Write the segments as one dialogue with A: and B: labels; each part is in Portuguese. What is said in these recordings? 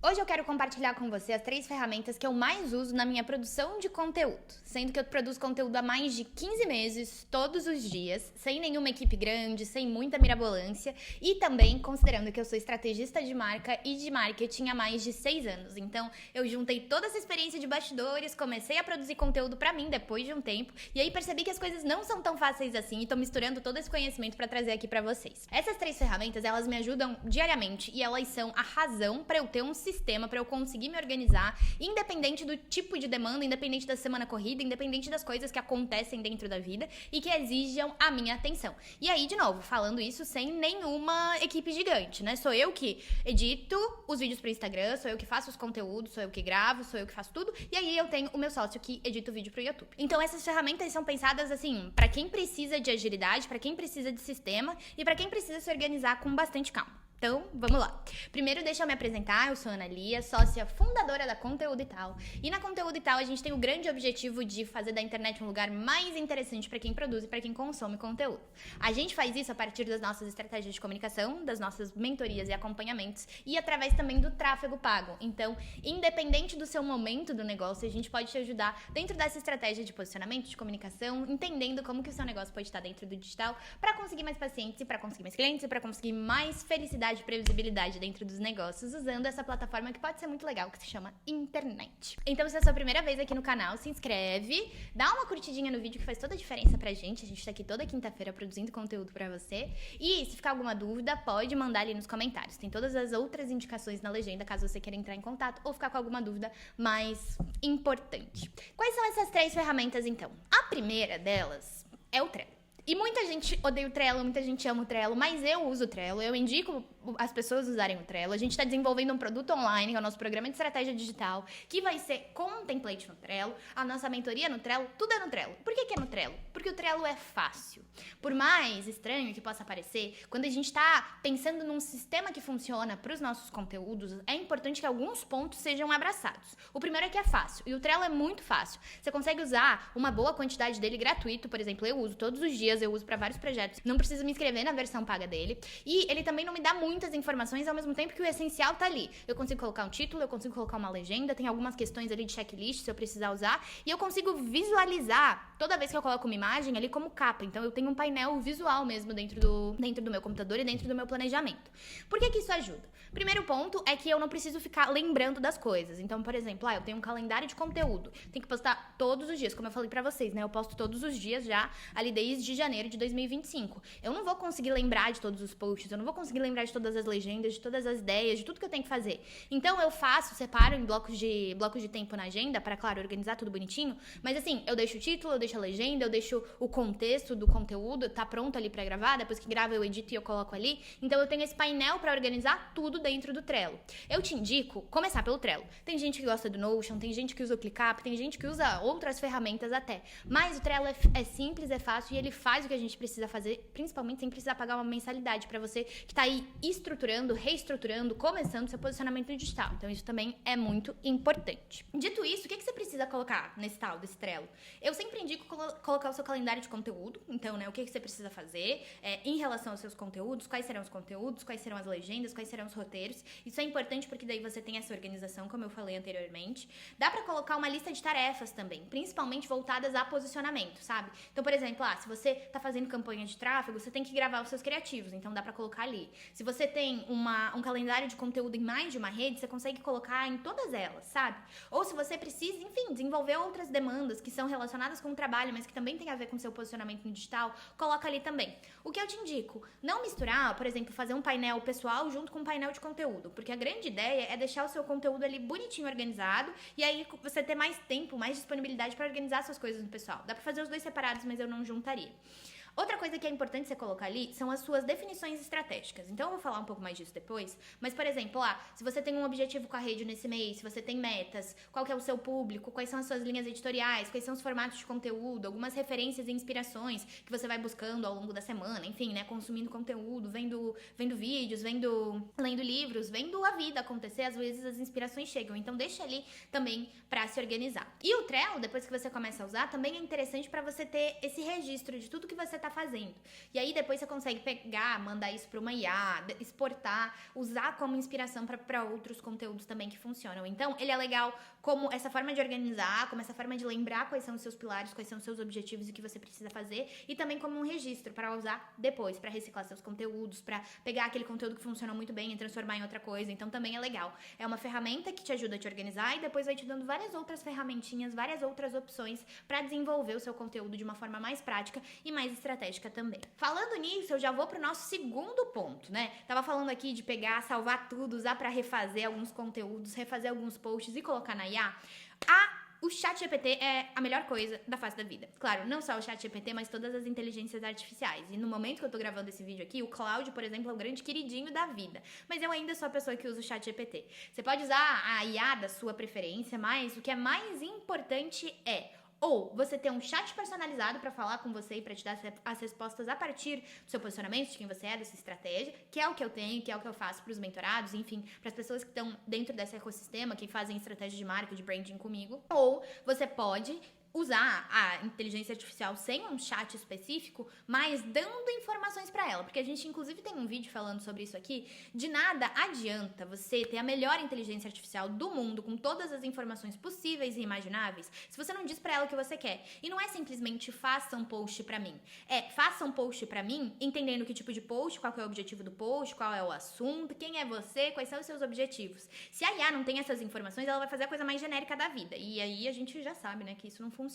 A: Hoje eu quero compartilhar com você as 3 ferramentas que eu mais uso na minha produção de conteúdo, sendo que eu produzo conteúdo há mais de 15 meses, todos os dias, sem nenhuma equipe grande, sem muita mirabolância e também considerando que eu sou estrategista de marca e de marketing há mais de 6 anos. Então, eu juntei toda essa experiência de bastidores, comecei a produzir conteúdo pra mim depois de um tempo e aí percebi que as coisas não são tão fáceis assim e tô misturando todo esse conhecimento pra trazer aqui pra vocês. Essas 3 ferramentas, elas me ajudam diariamente e elas são a razão pra eu ter um sistema para eu conseguir me organizar, independente do tipo de demanda, independente da semana corrida, independente das coisas que acontecem dentro da vida e que exijam a minha atenção. E aí, de novo, falando isso sem nenhuma equipe gigante, né? Sou eu que edito os vídeos pro Instagram, sou eu que faço os conteúdos, sou eu que gravo, sou eu que faço tudo, e aí eu tenho o meu sócio que edita o vídeo pro YouTube. Então essas ferramentas são pensadas assim, para quem precisa de agilidade, para quem precisa de sistema e para quem precisa se organizar com bastante calma. Então, vamos lá. Primeiro, deixa eu me apresentar. Eu sou Ana Lia, sócia fundadora da Conteúdo e Tal. E na Conteúdo e Tal, a gente tem o grande objetivo de fazer da internet um lugar mais interessante para quem produz e para quem consome conteúdo. A gente faz isso a partir das nossas estratégias de comunicação, das nossas mentorias e acompanhamentos e através também do tráfego pago. Então, independente do seu momento do negócio, a gente pode te ajudar dentro dessa estratégia de posicionamento, de comunicação, entendendo como que o seu negócio pode estar dentro do digital para conseguir mais pacientes, e para conseguir mais clientes, e para conseguir mais felicidade e previsibilidade dentro dos negócios usando essa plataforma que pode ser muito legal, que se chama internet. Então, se é a sua primeira vez aqui no canal, se inscreve, dá uma curtidinha no vídeo que faz toda a diferença pra gente. A gente tá aqui toda quinta-feira produzindo conteúdo pra você. E se ficar alguma dúvida, pode mandar ali nos comentários. Tem todas as outras indicações na legenda, caso você queira entrar em contato ou ficar com alguma dúvida mais importante. Quais são essas 3 ferramentas, então? A primeira delas é o Trello. E muita gente odeia o Trello, muita gente ama o Trello, mas eu uso o Trello, eu indico as pessoas usarem o Trello. A gente está desenvolvendo um produto online, que é o nosso programa de estratégia digital, que vai ser com um template no Trello, a nossa mentoria no Trello, tudo é no Trello. Por que é no Trello? Porque o Trello é fácil. Por mais estranho que possa parecer, quando a gente está pensando num sistema que funciona para os nossos conteúdos, é importante que alguns pontos sejam abraçados. O primeiro é que é fácil, e o Trello é muito fácil. Você consegue usar uma boa quantidade dele gratuito, por exemplo, eu uso todos os dias, eu uso para vários projetos. Não preciso me inscrever na versão paga dele. E ele também não me dá muitas informações, ao mesmo tempo que o essencial tá ali. Eu consigo colocar um título, eu consigo colocar uma legenda, tem algumas questões ali de checklist se eu precisar usar, e eu consigo visualizar toda vez que eu coloco uma imagem ali como capa. Então eu tenho um painel visual mesmo dentro do meu computador e dentro do meu planejamento. Por que isso ajuda? Primeiro ponto é que eu não preciso ficar lembrando das coisas. Então, por exemplo, eu tenho um calendário de conteúdo. Tem que postar todos os dias, como eu falei pra vocês, né? Eu posto todos os dias já, ali desde janeiro de 2025. Eu não vou conseguir lembrar de todos os posts, eu não vou conseguir lembrar de todas as legendas, de todas as ideias, de tudo que eu tenho que fazer. Então eu separo em blocos de tempo na agenda para, claro, organizar tudo bonitinho, mas assim, eu deixo o título, eu deixo a legenda, eu deixo o contexto do conteúdo, tá pronto ali para gravar, depois que grava eu edito e eu coloco ali. Então eu tenho esse painel para organizar tudo dentro do Trello. Eu te indico começar pelo Trello. Tem gente que gosta do Notion, tem gente que usa o ClickUp, tem gente que usa outras ferramentas até, mas o Trello é simples, é fácil e ele faz o que a gente precisa fazer, principalmente sem precisar pagar uma mensalidade para você que tá aí estruturando, reestruturando, começando seu posicionamento digital. Então isso também é muito importante. Dito isso, o que você precisa colocar desse Trello? Eu sempre indico colocar o seu calendário de conteúdo. Então, né, o que você precisa fazer em relação aos seus conteúdos, quais serão os conteúdos, quais serão as legendas, quais serão os roteiros. Isso é importante porque daí você tem essa organização, como eu falei anteriormente. Dá para colocar uma lista de tarefas também, principalmente voltadas a posicionamento, sabe? Então, por exemplo, se você tá fazendo campanha de tráfego, você tem que gravar os seus criativos, então dá pra colocar ali. Se você tem um calendário de conteúdo em mais de uma rede, você consegue colocar em todas elas, sabe? Ou se você precisa, enfim, desenvolver outras demandas que são relacionadas com o trabalho, mas que também tem a ver com o seu posicionamento no digital, coloca ali também. O que eu te indico, não misturar, por exemplo, fazer um painel pessoal junto com um painel de conteúdo, porque a grande ideia é deixar o seu conteúdo ali bonitinho, organizado, e aí você ter mais tempo, mais disponibilidade pra organizar suas coisas no pessoal. Dá pra fazer os dois separados, mas eu não juntaria. Outra coisa que é importante você colocar ali são as suas definições estratégicas. Então eu vou falar um pouco mais disso depois, mas por exemplo, se você tem um objetivo com a rede nesse mês, se você tem metas, qual que é o seu público, quais são as suas linhas editoriais, quais são os formatos de conteúdo, algumas referências e inspirações que você vai buscando ao longo da semana, enfim, né, consumindo conteúdo, vendo vídeos, lendo livros, vendo a vida acontecer, às vezes as inspirações chegam. Então deixa ali também pra se organizar. E o Trello, depois que você começa a usar, também é interessante pra você ter esse registro de tudo que você tá tá fazendo. E aí depois você consegue pegar, mandar isso para uma IA, exportar, usar como inspiração para outros conteúdos também que funcionam. Então, ele é legal como essa forma de organizar, como essa forma de lembrar quais são os seus pilares, quais são os seus objetivos e o que você precisa fazer, e também como um registro para usar depois, para reciclar seus conteúdos, para pegar aquele conteúdo que funcionou muito bem e transformar em outra coisa. Então, também é legal. É uma ferramenta que te ajuda a te organizar e depois vai te dando várias outras ferramentinhas, várias outras opções para desenvolver o seu conteúdo de uma forma mais prática e mais estratégica também. Falando nisso, eu já vou pro nosso segundo ponto, né? Tava falando aqui de pegar, salvar tudo, usar para refazer alguns conteúdos, refazer alguns posts e colocar na IA. O ChatGPT é a melhor coisa da face da vida. Claro, não só o ChatGPT, mas todas as inteligências artificiais. E no momento que eu tô gravando esse vídeo aqui, o Claude, por exemplo, é o grande queridinho da vida. Mas eu ainda sou a pessoa que usa o ChatGPT. Você pode usar a IA da sua preferência, mas o que é mais importante é ou você ter um chat personalizado para falar com você e para te dar as respostas a partir do seu posicionamento, de quem você é, dessa estratégia, que é o que eu tenho, que é o que eu faço para os mentorados, enfim, para as pessoas que estão dentro desse ecossistema, que fazem estratégia de marca, de branding comigo. Ou você pode usar a inteligência artificial sem um chat específico, mas dando informações para ela, porque a gente inclusive tem um vídeo falando sobre isso aqui. De nada adianta você ter a melhor inteligência artificial do mundo com todas as informações possíveis e imagináveis se você não diz para ela o que você quer. E não é simplesmente faça um post para mim. É faça um post para mim, entendendo que tipo de post, qual é o objetivo do post, qual é o assunto, quem é você, quais são os seus objetivos. Se a IA não tem essas informações, ela vai fazer a coisa mais genérica da vida. E aí a gente já sabe, né, que isso não funciona.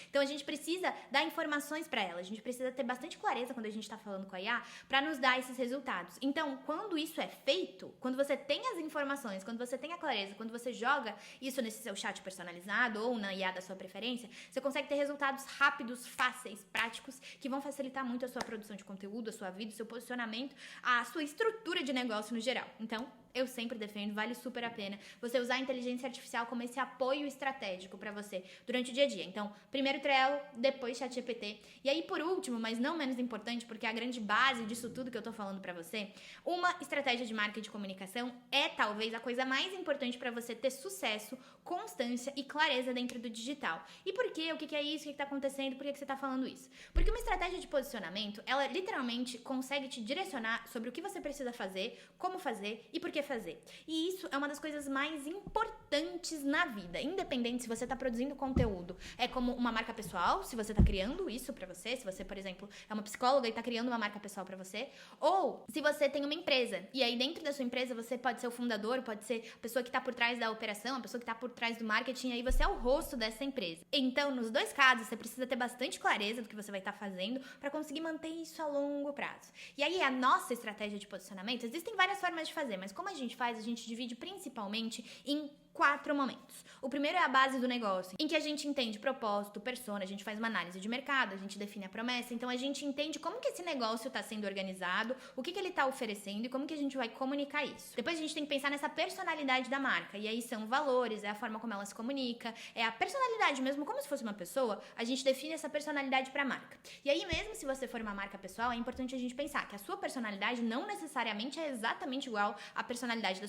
A: Então a gente precisa dar informações para ela, a gente precisa ter bastante clareza quando a gente está falando com a IA para nos dar esses resultados. Então, quando isso é feito, quando você tem as informações, quando você tem a clareza, quando você joga isso nesse seu chat personalizado ou na IA da sua preferência, você consegue ter resultados rápidos, fáceis, práticos, que vão facilitar muito a sua produção de conteúdo, a sua vida, o seu posicionamento, a sua estrutura de negócio no geral. Então, eu sempre defendo, vale super a pena você usar a inteligência artificial como esse apoio estratégico para você durante o dia a dia. Então, primeiro Trello, depois ChatGPT. E aí, por último, mas não menos importante, porque é a grande base disso tudo que eu tô falando para você, uma estratégia de marca e de comunicação é talvez a coisa mais importante para você ter sucesso, constância e clareza dentro do digital. E por quê? O que é isso? O que tá acontecendo? Por que você tá falando isso? Porque uma estratégia de posicionamento, ela literalmente consegue te direcionar sobre o que você precisa fazer, como fazer e por que fazer. E isso é uma das coisas mais importantes na vida, independente se você está produzindo conteúdo, é como uma marca pessoal, se você está criando isso para você, se você, por exemplo, é uma psicóloga e está criando uma marca pessoal para você, ou se você tem uma empresa, e aí dentro da sua empresa você pode ser o fundador, pode ser a pessoa que está por trás da operação, a pessoa que está por trás do marketing, e aí você é o rosto dessa empresa. Então, nos dois casos, você precisa ter bastante clareza do que você vai estar fazendo para conseguir manter isso a longo prazo. E aí, a nossa estratégia de posicionamento, existem várias formas de fazer, mas como a gente divide principalmente em 4 momentos. O primeiro é a base do negócio, em que a gente entende propósito, persona, a gente faz uma análise de mercado, a gente define a promessa, então a gente entende como que esse negócio está sendo organizado, o que ele está oferecendo e como que a gente vai comunicar isso. Depois a gente tem que pensar nessa personalidade da marca, e aí são valores, é a forma como ela se comunica, é a personalidade mesmo, como se fosse uma pessoa, a gente define essa personalidade para a marca. E aí mesmo se você for uma marca pessoal, é importante a gente pensar que a sua personalidade não necessariamente é exatamente igual à personalidade da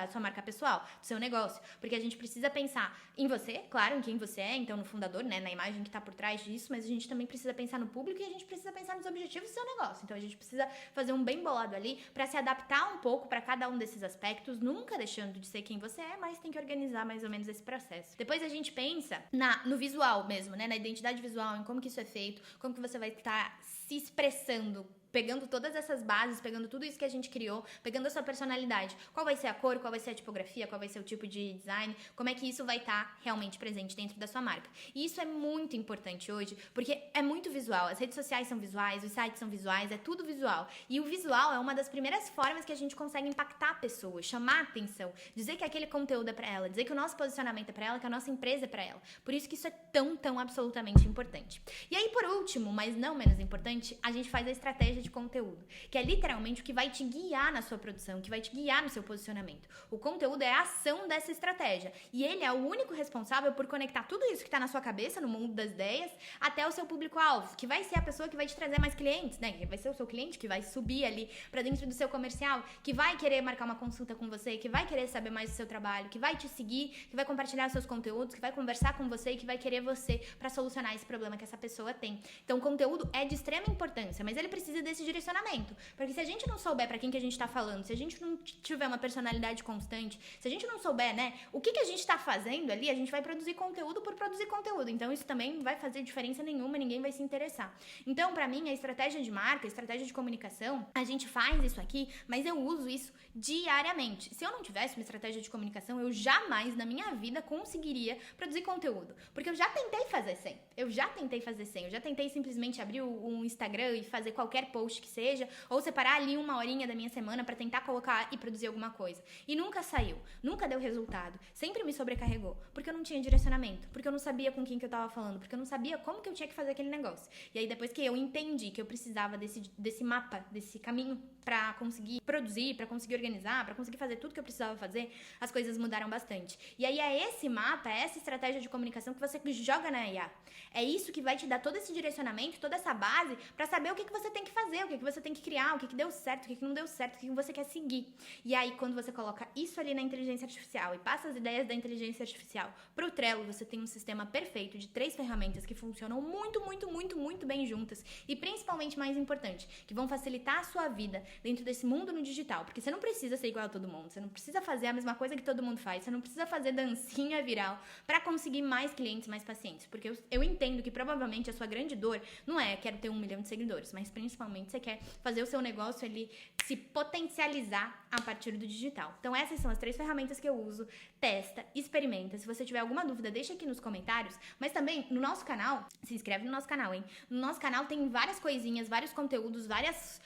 A: sua marca pessoal, do seu negócio. Porque a gente precisa pensar em você, claro, em quem você é, então no fundador, né, na imagem que está por trás disso, mas a gente também precisa pensar no público e a gente precisa pensar nos objetivos do seu negócio. Então a gente precisa fazer um bem bolado ali para se adaptar um pouco para cada um desses aspectos, nunca deixando de ser quem você é, mas tem que organizar mais ou menos esse processo. Depois a gente pensa no visual mesmo, né, na identidade visual, em como que isso é feito, como que você vai estar se expressando, pegando todas essas bases, pegando tudo isso que a gente criou, pegando a sua personalidade. Qual vai ser a cor, qual vai ser a tipografia, qual vai ser o tipo de design, como é que isso vai estar realmente presente dentro da sua marca. E isso é muito importante hoje, porque é muito visual. As redes sociais são visuais, os sites são visuais, é tudo visual. E o visual é uma das primeiras formas que a gente consegue impactar a pessoa, chamar a atenção, dizer que aquele conteúdo é pra ela, dizer que o nosso posicionamento é pra ela, que a nossa empresa é pra ela. Por isso que isso é tão absolutamente importante. E aí, por último, mas não menos importante, a gente faz a estratégia de conteúdo, que é literalmente o que vai te guiar na sua produção, que vai te guiar no seu posicionamento. O conteúdo é a ação dessa estratégia e ele é o único responsável por conectar tudo isso que está na sua cabeça, no mundo das ideias, até o seu público-alvo, que vai ser a pessoa que vai te trazer mais clientes, né? Que vai ser o seu cliente que vai subir ali para dentro do seu comercial, que vai querer marcar uma consulta com você, que vai querer saber mais do seu trabalho, que vai te seguir, que vai compartilhar seus conteúdos, que vai conversar com você e que vai querer você para solucionar esse problema que essa pessoa tem. Então, o conteúdo é de extrema importância, mas ele precisa desse direcionamento, porque se a gente não souber para quem que a gente tá falando, se a gente não tiver uma personalidade constante, se a gente não souber, né, o que a gente tá fazendo ali, a gente vai produzir conteúdo por produzir conteúdo. Então, isso também não vai fazer diferença nenhuma, ninguém vai se interessar. Então, para mim, a estratégia de marca, a estratégia de comunicação, a gente faz isso aqui, mas eu uso isso diariamente. Se eu não tivesse uma estratégia de comunicação, eu jamais na minha vida conseguiria produzir conteúdo, porque eu já tentei fazer sem. Eu já tentei simplesmente abrir um Instagram e fazer qualquer post que seja, ou separar ali uma horinha da minha semana pra tentar colocar e produzir alguma coisa. E nunca saiu, nunca deu resultado, sempre me sobrecarregou, porque eu não tinha direcionamento, porque eu não sabia com quem que eu tava falando, porque eu não sabia como que eu tinha que fazer aquele negócio. E aí depois que eu entendi que eu precisava desse mapa, desse caminho pra conseguir produzir, pra conseguir organizar, pra conseguir fazer tudo que eu precisava fazer, as coisas mudaram bastante. E aí é esse mapa, é essa estratégia de comunicação que você joga na IA. É isso que vai te dar todo esse direcionamento, toda essa base pra saber o que você tem que fazer, o que você tem que criar, o que deu certo, o que não deu certo, o que você quer seguir. E aí, quando você coloca isso ali na inteligência artificial e passa as ideias da inteligência artificial pro Trello, você tem um sistema perfeito de 3 ferramentas que funcionam muito bem juntas e principalmente mais importante, que vão facilitar a sua vida dentro desse mundo no digital, porque você não precisa ser igual a todo mundo, você não precisa fazer a mesma coisa que todo mundo faz, você não precisa fazer dancinha viral pra conseguir mais clientes, mais pacientes, porque eu entendo que provavelmente a sua grande dor não é quero ter 1 milhão de seguidores, mas principalmente você quer fazer o seu negócio ali se potencializar a partir do digital. Então essas são as 3 ferramentas que eu uso. Testa, experimenta. Se você tiver alguma dúvida, deixa aqui nos comentários, mas também no nosso canal, se inscreve no nosso canal, hein? No nosso canal tem várias coisinhas, vários conteúdos, várias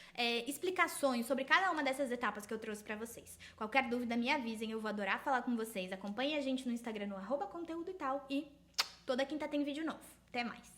A: explicações sobre cada uma dessas etapas que eu trouxe pra vocês. Qualquer dúvida, me avisem, eu vou adorar falar com vocês. Acompanhe a gente no Instagram no @conteúdo e tal, e toda quinta tem vídeo novo. Até mais!